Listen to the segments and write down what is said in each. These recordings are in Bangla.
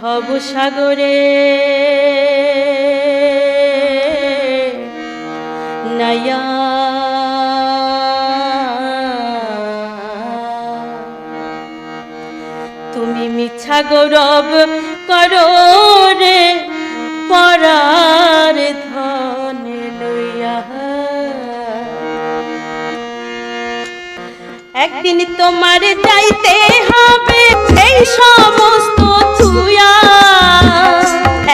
ভবসাগরে নয়া তুমি মিছা গৌরব করো রে পরার ধন লইয়া। একদিন তোমার চাইতে হবে এই সমস্ত ছুঁয়া,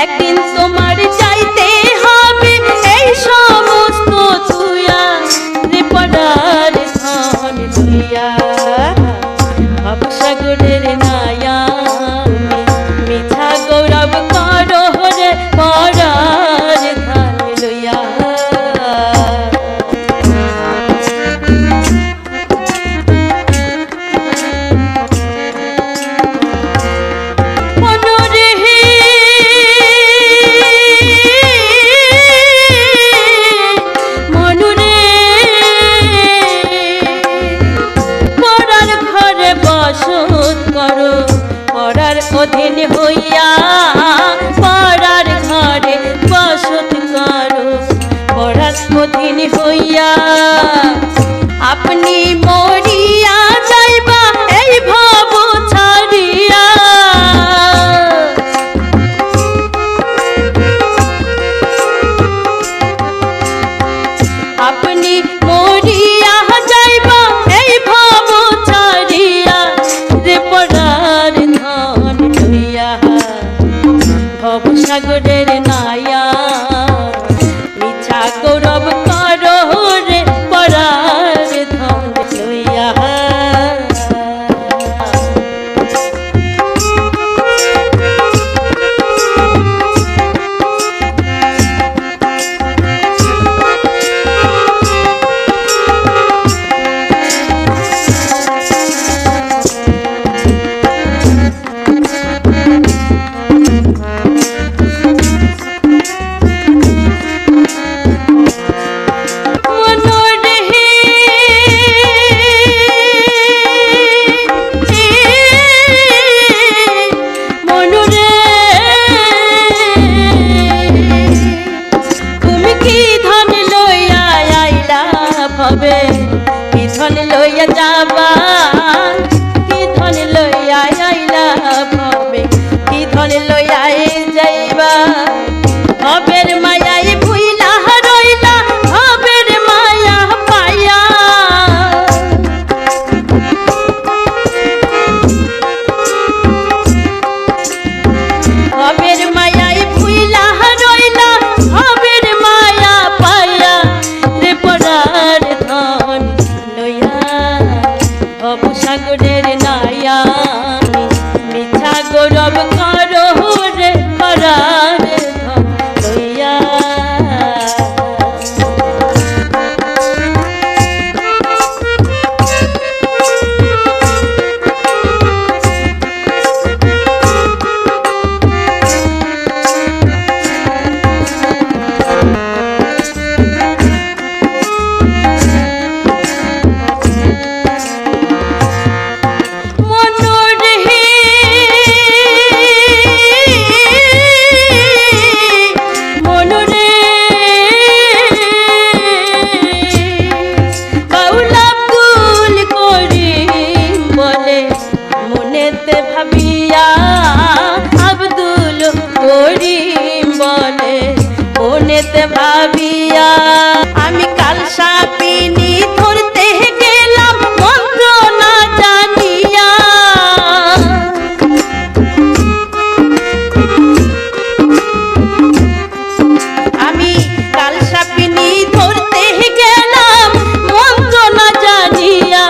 একদিন তোমার চাইতে হবে এই সমস্ত ছুঁয়া রে পরার ধন লইয়া। ভবসাগরের নায়া মিছা গৌরব করো রে পরার ধন লইয়া। অধীন হইয়া পরার ঘরে বসত করো, পরার অধীন হইয়া আপনি মরিয়া যাইবা এই ভব ছাড়িয়া। আপনি মরিয়া যাইবা এই ভব ছাড়িয়া রে পরার ধন লইয়া। ভবসাগরের নায়া মিছা গৌরব করো রে পরার ধন লইয়া। কি ধন লইয়া যাবা, কি ধন লইয়া আইলা ভবে, কি ধন লইয়া যাইবা। ভবের মায়াই ভুইলা রইলা ভবের মায়া পাইয়া। ভবের মায়াই ভুইলা রইলা ভবের মায়া পাইয়া রে পরার ধন লইয়া। ভবসাগরের নায়া মিছা গৌরব করো রে পরার ধন লইয়া। ভাবিয়া আব্দুল করিম বলে মনেতে ভাবিয়া আমি কাল সাপিনী ধরতে গেলাম মন্ত্র না জানিয়া। আমি কাল সাপিনী ধরতে গেলাম মন্ত্র না জানিয়া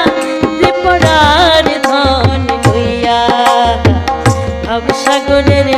রে পরার ধন লইয়া। ভবসাগরের